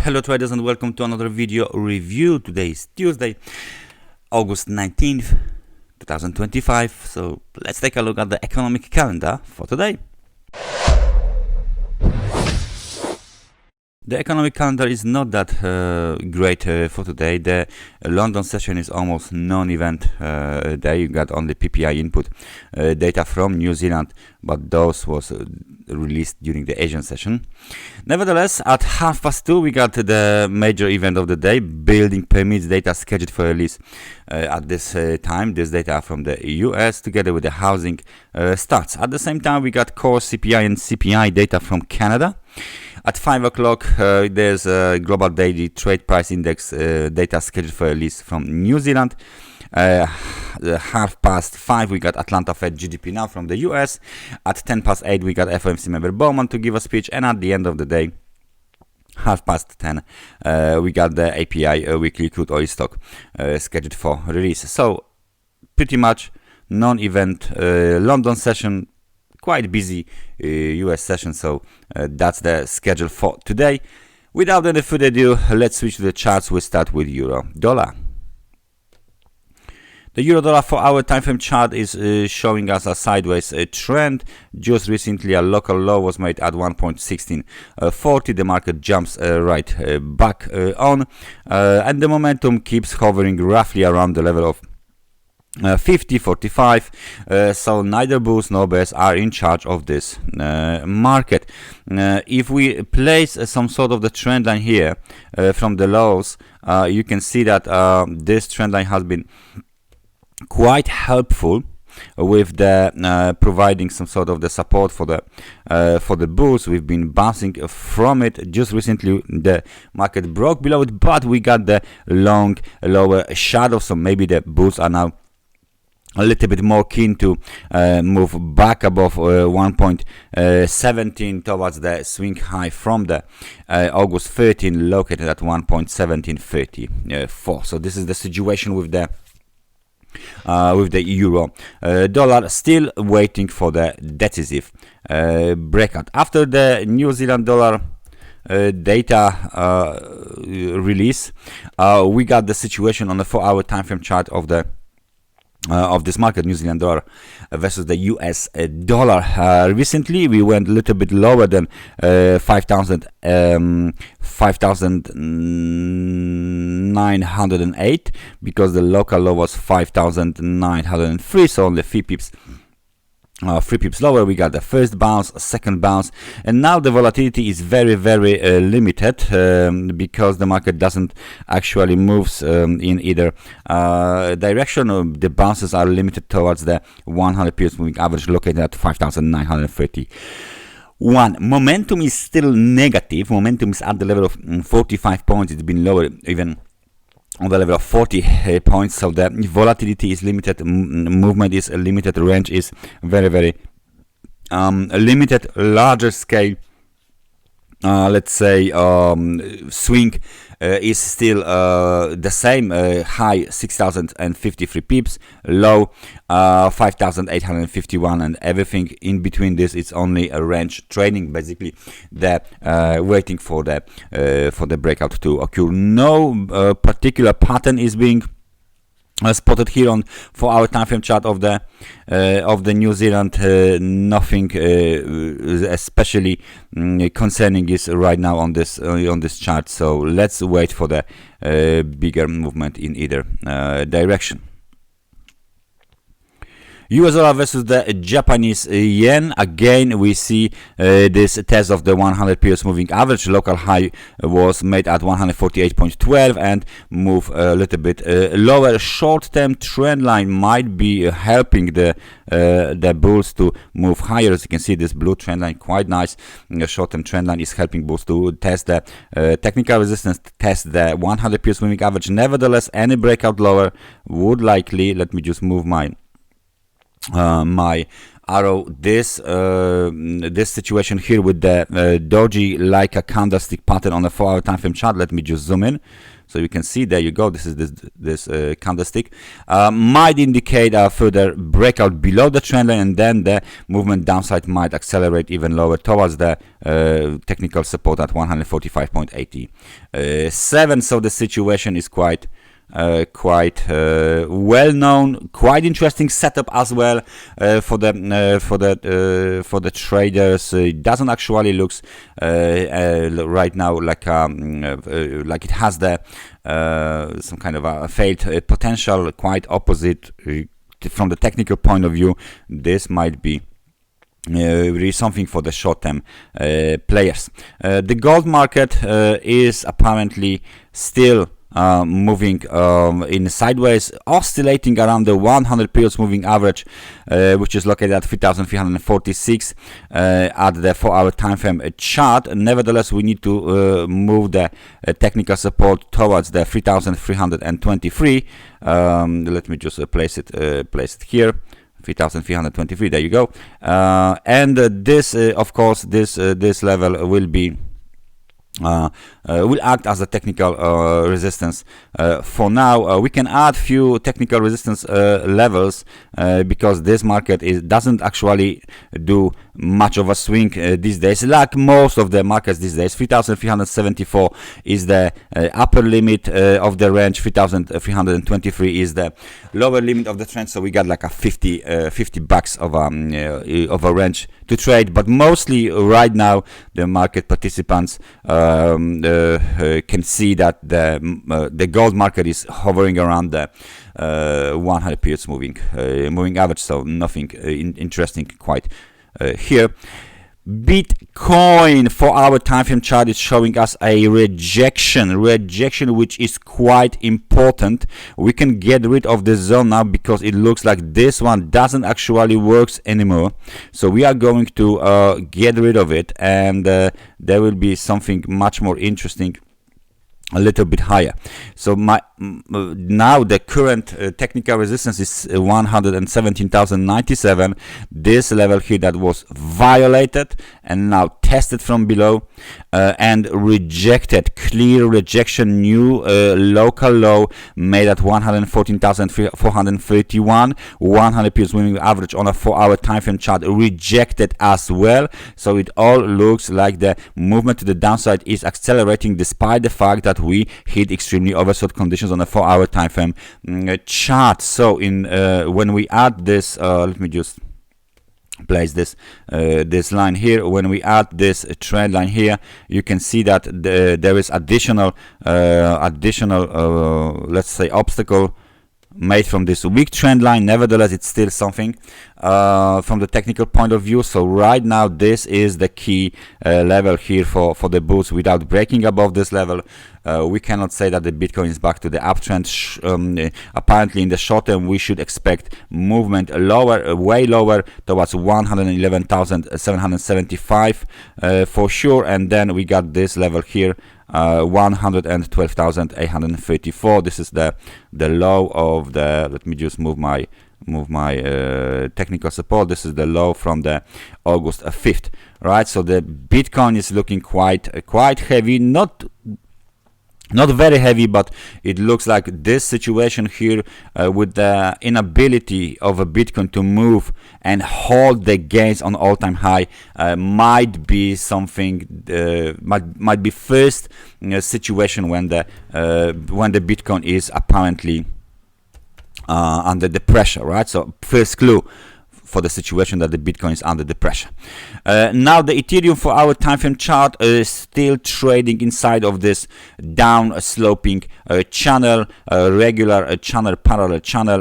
Hello traders and welcome to another video review. Today is Tuesday, August 19th, 2025. So let's take a look at the economic calendar for today. The economic calendar is not that great for today. The London session is almost non-event day. You got only PPI input data from New Zealand, but those was released during the Asian session. Nevertheless, at 2:30 we got the major event of the day, building permits data scheduled for release at this time. This data from the US together with the housing starts. At the same time, we got core CPI and CPI data from Canada. At 5 o'clock, there's a global daily trade price index data scheduled for release from New Zealand. 5:30, we got Atlanta Fed GDP now from the US. At 8:10, we got FOMC member Bowman to give a speech. And at the end of the day, 10:30, we got the API weekly crude oil stock scheduled for release. So pretty much non-event London session. Quite busy US session, so that's the schedule for today. Without any further ado, let's switch to the charts. We start with euro dollar. The euro dollar 4-hour time frame chart is showing us a sideways trend. Just recently a local low was made at 1.1640. The market jumps right back on, and the momentum keeps hovering roughly around the level of 50-45, so neither bulls nor bears are in charge of this market. If we place some sort of the trend line here from the lows, you can see that this trend line has been quite helpful with the providing some sort of the support for the bulls. We've been bouncing from it. Just recently the market broke below it, but we got the long lower shadow, so maybe the bulls are now a little bit more keen to move back above 1.17 towards the swing high from the August 13, located at 1.1734. So this is the situation with the euro dollar, still waiting for the decisive breakout. After the New Zealand dollar data release, we got the situation on the 4-hour time frame chart of this market, New Zealand dollar versus the US dollar. Recently we went a little bit lower than 5,908 because the local low was 5,903, so only 3 pips lower. We got the first bounce, second bounce, and now the volatility is very limited because the market doesn't actually moves in either direction. The bounces are limited towards the 100 periods moving average located at 5,931. Momentum is still negative. Momentum is at the level of 45 points. It's been lower even on the level of 40 points, so the volatility is limited, movement is limited, range is very limited. Larger scale, let's say, swing is still the same. High 6,053 pips, low 5,851, and everything in between this is only a range trading, basically the waiting for the breakout to occur. No particular pattern is being spotted here on 4-hour time frame chart of the New Zealand. Nothing especially concerning is right now on this chart, so let's wait for the bigger movement in either direction. US dollar versus the Japanese yen. Again, we see this test of the 100 periods moving average. Local high was made at 148.12 and move a little bit lower. Short-term trend line might be helping the bulls to move higher. As you can see, this blue trend line quite nice. The short-term trend line is helping bulls to test the technical resistance, test the 100 periods moving average. Nevertheless, any breakout lower would likely, let me just move my arrow, this situation here with the doji like a candlestick pattern on the 4-hour time frame chart. Let me just zoom in So you can see, there you go, this is this candlestick, might indicate a further breakout below the trend line, and then the movement downside might accelerate even lower towards the technical support at 145.87. So the situation is quite well known, quite interesting setup as well for the traders. It doesn't actually looks right now like it has the some kind of a failed potential. Quite opposite from the technical point of view. This might be really something for the short-term players. The gold market is apparently still moving in sideways, oscillating around the 100 periods moving average, which is located at 3,346 at the 4-hour time frame chart. Nevertheless, we need to move the technical support towards the 3,323. Let me just place it here. 3,323. There you go. And this, of course, this level will be will act as a technical resistance. For now, we can add few technical resistance levels because this market doesn't actually do much of a swing these days, like most of the markets these days. 3,374 is the upper limit of the range. 3,323 is the lower limit of the trend. So we got like a 50 bucks of a range to trade. But mostly right now, the market participants can see that the gold market is hovering around the 100 periods moving average. So nothing interesting quite here. Bitcoin, 4-hour time frame chart, is showing us a rejection, which is quite important. We can get rid of the zone now because it looks like this one doesn't actually works anymore. So we are going to get rid of it, and there will be something much more interesting a little bit higher. So now the current technical resistance is 117,097. This level here that was violated and now tested from below and rejected, clear rejection, new local low made at 114,431. 100 periods moving average on a 4-hour time frame chart rejected as well. So it all looks like the movement to the downside is accelerating, despite the fact that we hit extremely oversold conditions on a 4-hour time frame chart. So in when we add this, let me just place this this line here. When we add this trend line here, you can see that there is additional let's say obstacle made from this weak trend line. Nevertheless, it's still something from the technical point of view. So right now, this is the key level here for the bulls. Without breaking above this level, we cannot say that the Bitcoin is back to the uptrend. Apparently, in the short term, we should expect movement lower, way lower, towards 111,775 for sure. And then we got this level here, 112,834. This is the low of the, let me just move my technical support. This is the low from the August 5th, right? So the Bitcoin is looking quite heavy, not very heavy, but it looks like this situation here with the inability of a Bitcoin to move and hold the gains on all-time high might be something, might be first situation when the Bitcoin is apparently under the pressure, right? So first clue for the situation that the Bitcoin is under the pressure. Now the Ethereum 4-hour time frame chart is still trading inside of this down sloping channel, regular channel, parallel channel.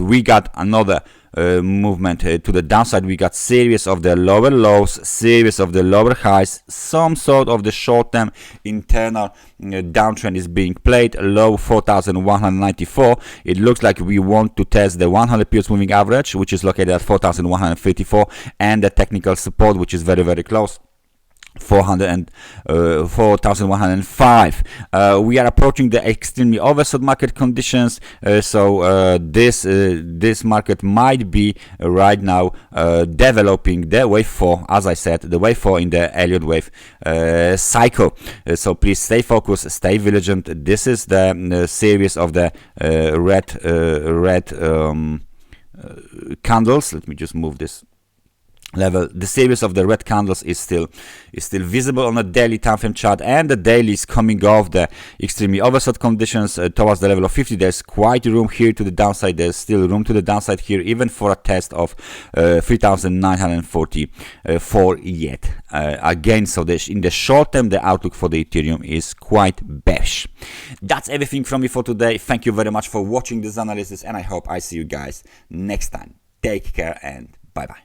We got another movement to the downside. We got series of the lower lows, series of the lower highs. Some sort of the short-term internal downtrend is being played. Low 4,194. It looks like we want to test the 100 periods moving average, which is located at 4,154, and the technical support, which is very close 4,105. We are approaching the extremely oversold market conditions, so this market might be right now developing the wave 4, as I said, the wave 4 in the Elliott wave cycle. So please stay focused, stay vigilant. This is the series of the red candles. Let me just move this level. The series of the red candles is still visible on a daily time frame chart, and the daily is coming off the extremely oversold conditions towards the level of 50. There's quite room here to the downside. There's still room to the downside here, even for a test of 3,944 yet again. So in the short term, the outlook for the Ethereum is quite bearish. That's everything from me for today. Thank you very much for watching this analysis, and I hope I see you guys next time. Take care and bye bye.